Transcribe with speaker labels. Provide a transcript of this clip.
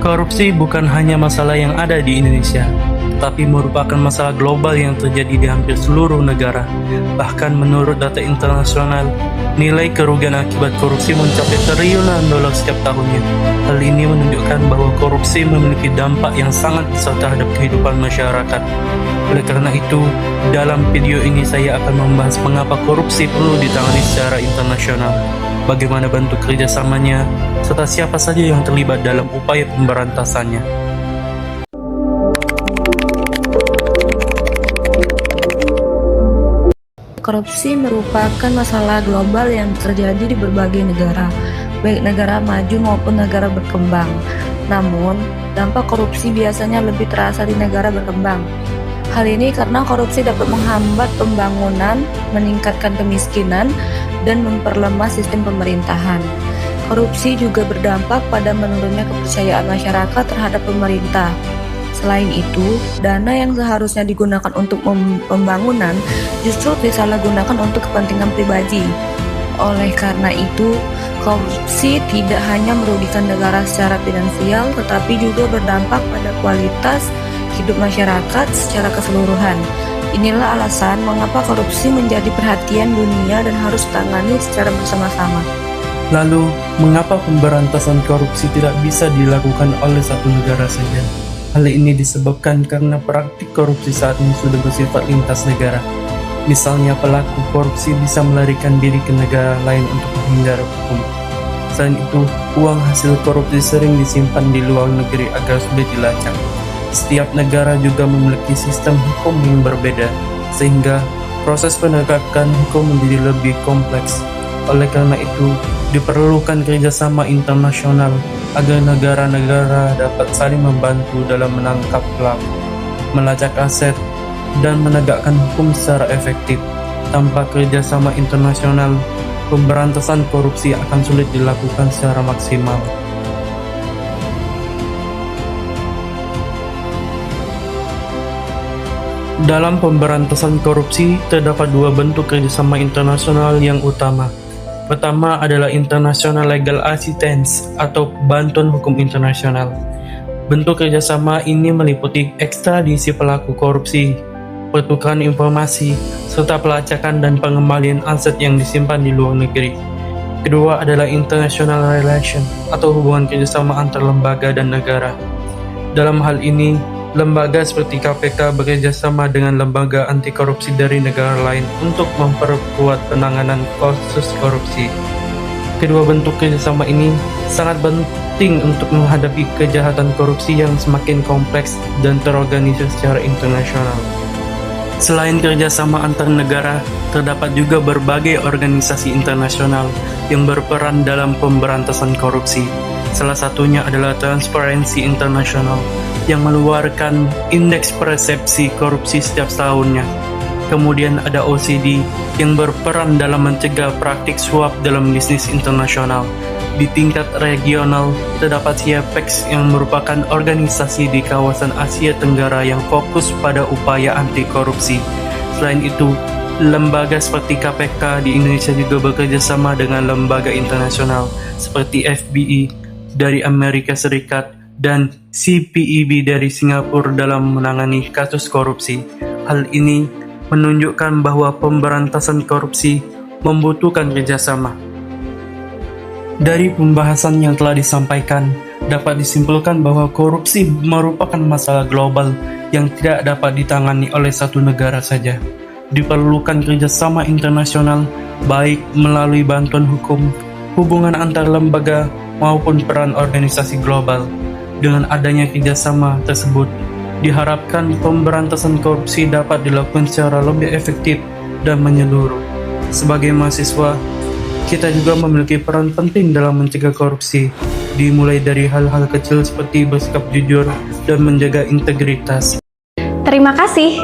Speaker 1: Korupsi bukan hanya masalah yang ada di Indonesia, tetapi merupakan masalah global yang terjadi di hampir seluruh negara. Bahkan menurut data internasional, nilai kerugian akibat korupsi mencapai triliunan dolar setiap tahunnya. Hal ini menunjukkan bahwa korupsi memiliki dampak yang sangat besar terhadap kehidupan masyarakat. Oleh karena itu, dalam video ini saya akan membahas mengapa korupsi perlu ditangani secara internasional, bagaimana bentuk kerjasamanya, serta siapa saja yang terlibat dalam upaya pemberantasannya.
Speaker 2: Korupsi merupakan masalah global yang terjadi di berbagai negara, baik negara maju maupun negara berkembang. Namun, dampak korupsi biasanya lebih terasa di negara berkembang. Hal ini karena korupsi dapat menghambat pembangunan, meningkatkan kemiskinan, dan memperlemah sistem pemerintahan. Korupsi juga berdampak pada menurunnya kepercayaan masyarakat terhadap pemerintah. Selain itu, dana yang seharusnya digunakan untuk pembangunan justru disalahgunakan untuk kepentingan pribadi. Oleh karena itu, korupsi tidak hanya merugikan negara secara finansial, tetapi juga berdampak pada kualitas hidup masyarakat secara keseluruhan. Inilah alasan mengapa korupsi menjadi perhatian dunia dan harus ditangani secara bersama-sama.
Speaker 1: Lalu, mengapa pemberantasan korupsi tidak bisa dilakukan oleh satu negara saja? Hal ini disebabkan karena praktik korupsi saat ini sudah bersifat lintas negara. Misalnya, pelaku korupsi bisa melarikan diri ke negara lain untuk menghindar hukum. Selain itu, uang hasil korupsi sering disimpan di luar negeri agar sulit dilacak. Setiap negara juga memiliki sistem hukum yang berbeda, sehingga proses penegakan hukum menjadi lebih kompleks. Oleh karena itu, diperlukan kerjasama internasional agar negara-negara dapat saling membantu dalam menangkap pelaku, melacak aset, dan menegakkan hukum secara efektif. Tanpa kerjasama internasional, pemberantasan korupsi akan sulit dilakukan secara maksimal. Dalam pemberantasan korupsi, terdapat dua bentuk kerjasama internasional yang utama. Pertama adalah International Legal Assistance atau bantuan hukum internasional. Bentuk kerjasama ini meliputi ekstradisi pelaku korupsi, pertukaran informasi, serta pelacakan dan pengembalian aset yang disimpan di luar negeri. Kedua adalah International Relation atau hubungan kerjasama antar lembaga dan negara. Dalam hal ini, lembaga seperti KPK bekerjasama dengan lembaga anti korupsi dari negara lain untuk memperkuat penanganan kasus korupsi. Kedua bentuk kerjasama ini sangat penting untuk menghadapi kejahatan korupsi yang semakin kompleks dan terorganisir secara internasional. Selain kerjasama antar negara, terdapat juga berbagai organisasi internasional yang berperan dalam pemberantasan korupsi. Salah satunya adalah Transparency International yang mengeluarkan indeks persepsi korupsi setiap tahunnya. Kemudian ada OECD yang berperan dalam mencegah praktik suap dalam bisnis internasional. Di tingkat regional, terdapat CIEPEX yang merupakan organisasi di kawasan Asia Tenggara yang fokus pada upaya anti korupsi. Selain itu, lembaga seperti KPK di Indonesia juga bekerja sama dengan lembaga internasional seperti FBI dari Amerika Serikat dan CPEB dari Singapura dalam menangani kasus korupsi. Hal ini menunjukkan bahwa pemberantasan korupsi membutuhkan kerjasama. Dari pembahasan yang telah disampaikan, dapat disimpulkan bahwa korupsi merupakan masalah global yang tidak dapat ditangani oleh satu negara saja. Diperlukan kerjasama internasional, baik melalui bantuan hukum, hubungan antar lembaga, maupun peran organisasi global. Dengan adanya kerjasama tersebut, diharapkan pemberantasan korupsi dapat dilakukan secara lebih efektif dan menyeluruh. Sebagai mahasiswa, kita juga memiliki peran penting dalam mencegah korupsi, dimulai dari hal-hal kecil seperti bersikap jujur dan menjaga integritas.
Speaker 3: Terima kasih.